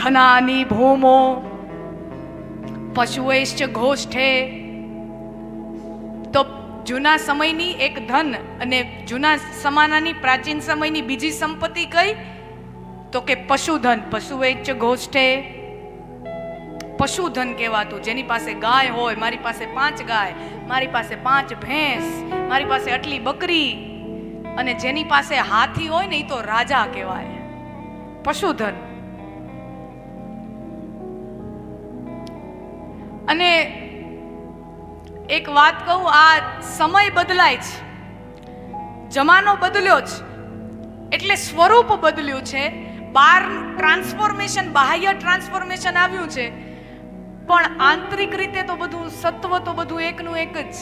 ધનાની ભૂમો પશુએશ્ચ ઘોષ્ઠે. તો જૂના સમયની એક ધન અને જૂના સમાનાની પ્રાચીન સમયની બીજી સંપત્તિ કઈ? તો કે પશુધન. પશુએશ્ચ ઘોષ્ઠે પશુધન કહેવાતું. જેની પાસે ગાય હોય, મારી પાસે 5 ગાય, મારી પાસે 5 ભેંસ, મારી પાસે આટલી બકરી, અને જેની પાસે હાથી હોય ને એ તો રાજા કહેવાય, પશુધન. અને એક વાત કહું, આ સમય બદલાય છે, જમાનો બદલ્યો છે, એટલે સ્વરૂપ બદલ્યું છે, બહાર ટ્રાન્સફોર્મેશન, બાહ્ય ટ્રાન્સફોર્મેશન આવ્યું છે, પણ આંતરિક રીતે તો બધું સત્વ તો બધું એકનું એક જ.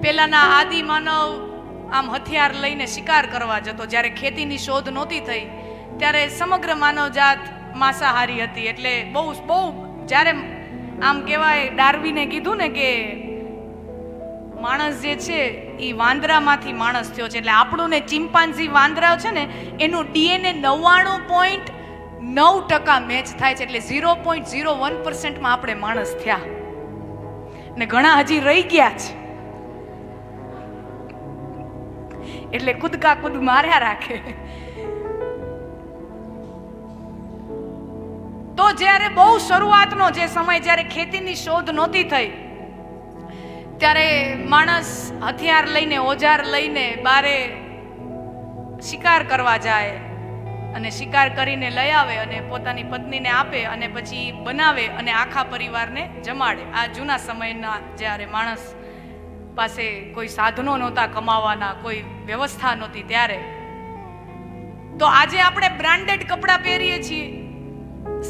પેલાના આદિ માનવ આમ હથિયાર લઈને શિકાર કરવા જતો. જ્યારે ખેતીની શોધ નહોતી થઈ ત્યારે સમગ્ર માનવજાત માંસાહારી હતી. એટલે બહુ જ્યારે આમ કહેવાય, ડાર્વિને કીધું ને કે માણસ જે છે એ વાંદરામાંથી માણસ થયો છે. એટલે આપણું ને ચિમ્પાન્ઝી વાંદરા છે ને એનું ડીએનએ 99.9% મેચ થાય છે. એટલે 0.01% આપણે માણસ થયા, ને ઘણા હજી રહી ગયા છે. એટલે કૂદકા કૂદ માર્યા રાખે. તો જ્યારે બહુ શરૂઆતનો જે સમય, જ્યારે ખેતીની શોધ નહોતી થઈ, ત્યારે માણસ હથિયાર લઈને, ઓજાર લઈને બારે શિકાર કરવા જાય, અને શિકાર કરીને લઈ આવે અને પોતાની પત્નીને આપે, અને પછી બનાવે અને આખા પરિવારને જમાડે. આ જૂના સમયના જ્યારે માણસ પાસે કોઈ સાધનો નહોતા કમાવાના, કોઈ વ્યવસ્થા નહોતી ત્યારે. તો આજે આપણે બ્રાન્ડેડ કપડાં પહેરીએ છીએ,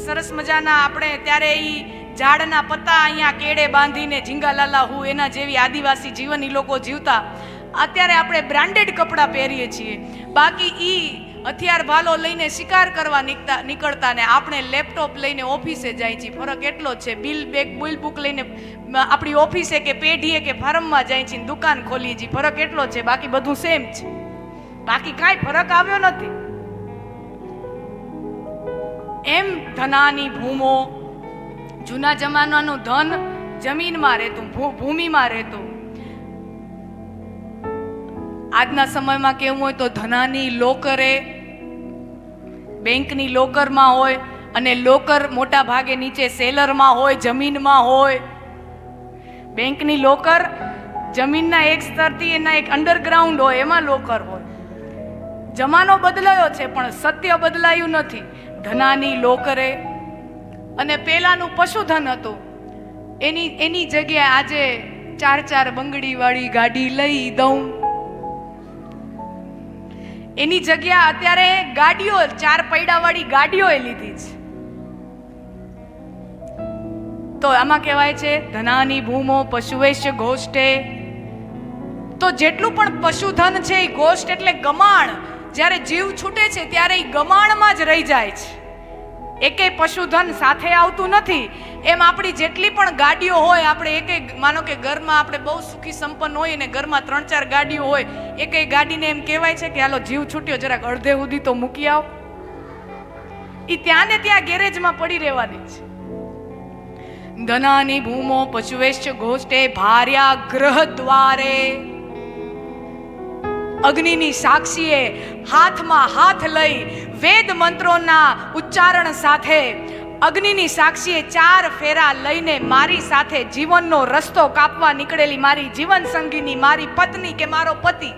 સરસ મજાના. આપણે ત્યારે ઈ ઝાડના પત્તા અહીંયા કેડે બાંધીને ઝીંગાલાલા હું એના જેવી આદિવાસી જીવન ઈ લોકો જીવતા. અત્યારે આપણે બ્રાન્ડેડ કપડાં પહેરીએ છીએ. બાકી ઈ હથિયાર ભાલો લઈને શિકાર કરવા નીકળતા ને આપણે લેપટોપ લઈને ઓફિસે જાય છે. ફરક એટલો જ છે. બિલ બુક લઈને આપણી ઓફિસે કે પેઢીએ કે ફાર્મમાં જાય છે, દુકાન ખોલીએ છીએ. ફરક એટલો છે, બાકી બધું સેમ છે. બાકી કાંઈ ફરક આવ્યો નથી. એમ ધનાની ભૂમો, જૂના જમાનાનું ધન જમીનમાં રહેતું, ભૂમિમાં રહેતું. આજના સમયમાં કેવું હોય તો ધનાની લોકરે, બેંકની લોકરમાં હોય, અને લોકર મોટા ભાગે નીચે સેલરમાં હોય, જમીનમાં હોય. બેંકની લોકર જમીનના એક સ્તરથી એના એક અંડરગ્રાઉન્ડ હોય, એમાં લોકર હોય. જમાનો બદલાયો છે પણ સત્ય બદલાયું નથી. ધનાની લોકરે. અને પેલાનું પશુધન હતું, એની જગ્યાએ આજે 4 બંગડી વાળી ગાડી લઈ દઉં, એની જગ્યા અત્યારે ગાડીઓ 4 પૈડા વાળી ગાડીઓએ લીધી છે. તો આમાં કહેવાય છે ધનાની ભૂમો પશુવેશ ગોષ્ઠે. તો જેટલું પણ પશુધન છે એ ગોષ્ઠ એટલે ગમાણ. જ્યારે જીવ છૂટે છે ત્યારે એ ગમાણમાં જ રહી જાય છે, એકે પશુધન સાથે આવતું નથી. એમ આપણી જેટલી પણ ગાડીઓ હોય, આપણે એકે, માનો કે ઘરમાં આપણે બહુ સુખી સંપન્ન હોય ને ઘરમાં 3-4 ગાડીઓ હોય, એકે ગાડીને એમ કહેવાય છે કે હાલો જીવ છૂટ્યો, જરાક અડધે સુધી તો મૂકી આવો. એ ત્યાં ને ત્યાં ગેરેજમાં પડી રહેવાની છે. ધનાની ભૂમો પશુવેશ ગોષ્ઠે ભાર્યા ગ્રહ દ્વારે. અગ્નિની સાક્ષીએ હાથમાં હાથ લઈ વેદ મંત્રોના ઉચ્ચારણ સાથે અગ્નિની સાક્ષીએ 4 ફેરા લઈને મારી સાથે જીવનનો રસ્તો કાપવા નીકળેલી મારી જીવન સંગીની, મારી પત્ની કે મારો પતિ.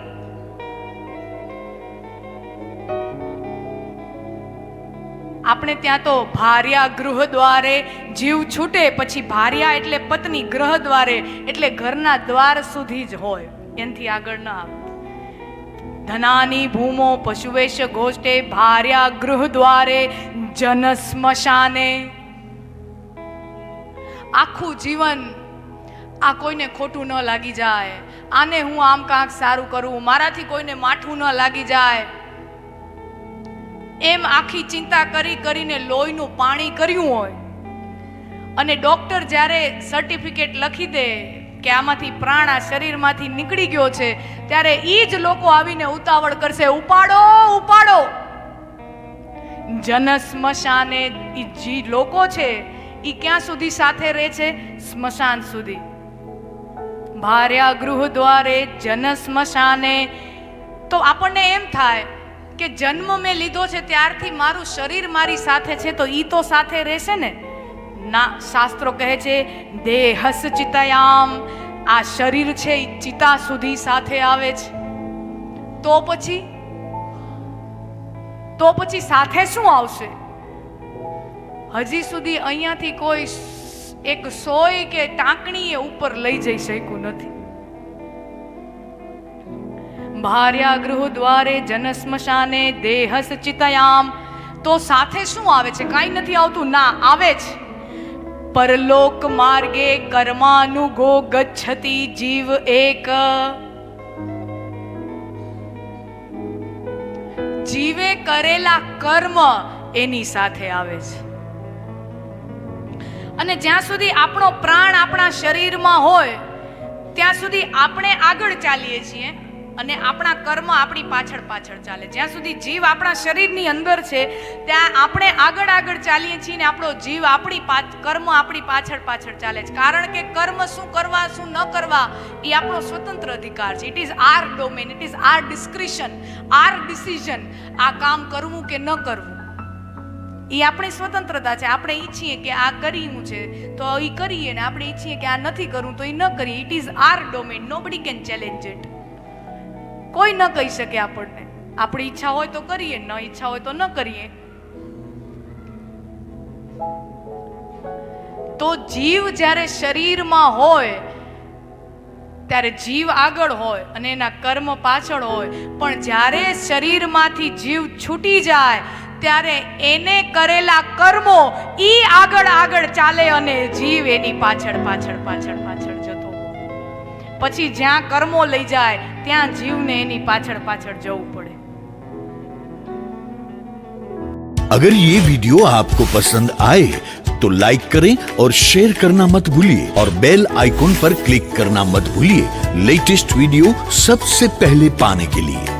આપણે ત્યાં તો ભાર્યા ગૃહ દ્વારે, જીવ છૂટે પછી ભાર્યા એટલે પત્ની, ગ્રહ દ્વારે એટલે ઘરના દ્વાર સુધી જ હોય, એનાથી આગળ ના આવે. ધનાની ભૂમો પશુવેશ ગોષ્ઠે ભાર્યા ગૃહ દ્વારે જન સ્મશાને. આખું જીવન આ કોઈને ખોટું ન લાગી જાય, આને હું આમ કાંક સારું કરું, મારાથી કોઈને માઠું ન લાગી જાય, એમ આખી ચિંતા કરીને લોહીનું પાણી કર્યું હોય. અને ડોક્ટર જ્યારે સર્ટિફિકેટ લખી દે કે આમાંથી પ્રાણ આ શરીરમાંથી નીકળી ગયો છે, ત્યારે એ જ લોકો આવીને ઉતાવળ કરશે, ઉપાડો ઉપાડો. જન સ્મશાને, ઈ જે લોકો છે ઈ ક્યાં સુધી સાથે રહે છે? સ્મશાન સુધી. ભાર્યા ગૃહ દ્વારે જન સ્મશાને. તો આપણને એમ થાય કે જન્મ મેં લીધો છે ત્યારથી મારું શરીર મારી સાથે છે, તો ઈ તો સાથે રહેશે ને? ના, શાસ્ત્રો કહે છે દેહસ ચિતયામ, આ શરીર છે એ ચિતા સુધી સાથે આવે છે. તો પછી સાથે શું આવશે? હજી સુધી અહીંયાથી કોઈ એક સોય કે ટાંકણીએ ઉપર લઈ જઈ શક્યું નથી. ભાર્યા ગૃહ દ્વારે જન સ્મશાને દેહસ ચિતયામ. તો સાથે શું આવે છે? કાંઈ નથી આવતું. ના, આવે છે પરલોક માર્ગે કર્માનુગો ગચ્છતિ જીવ એક. જીવે કરેલા કર્મ એની સાથે આવે છે. અને જ્યાં સુધી આપણો પ્રાણ આપણા શરીરમાં હોય ત્યાં સુધી આપણે આગળ ચાલીએ છીએ અને આપણા કર્મ આપણી પાછળ પાછળ ચાલે. જ્યાં સુધી જીવ આપણા શરીરની અંદર છે ત્યાં આપણે આગળ ચાલીએ છીએ ને આપણો જીવ કર્મ આપણી પાછળ પાછળ ચાલે છે. કારણ કે કર્મ શું કરવા શું ન કરવા એ આપણો સ્વતંત્ર અધિકાર છે. It is our domain, it is our discretion, our decision. આ કામ કરવું કે ન કરવું એ આપણી સ્વતંત્રતા છે. આપણે ઈચ્છીએ કે આ કરવું છે તો એ કરીએ, ને આપણે ઈચ્છીએ કે આ નથી કરવું તો એ ન કરીએ. It is our domain. Nobody can challenge it. કોઈ ન કહી શકે આપણને. આપણી ઈચ્છા હોય તો કરીએ, ન ઈચ્છા હોય તો ન કરીએ. તો જીવ જ્યારે શરીરમાં હોય ત્યારે જીવ આગળ હોય અને એના કર્મ પાછળ હોય, પણ જ્યારે શરીરમાંથી જીવ છૂટી જાય ત્યારે એને કરેલા કર્મો ઈ આગળ ચાલે અને જીવ એની પાછળ જતો. પછી જ્યાં કર્મો લઈ જાય ત્યાં જીવને એની પાછળ જવું પડે. अगर ये वीडियो आपको पसंद आए तो लाइक करें और शेयर करना मत भूलिए और बेल आइकॉन पर क्लिक करना मत भूलिए लेटेस्ट वीडियो सबसे पहले पाने के लिए.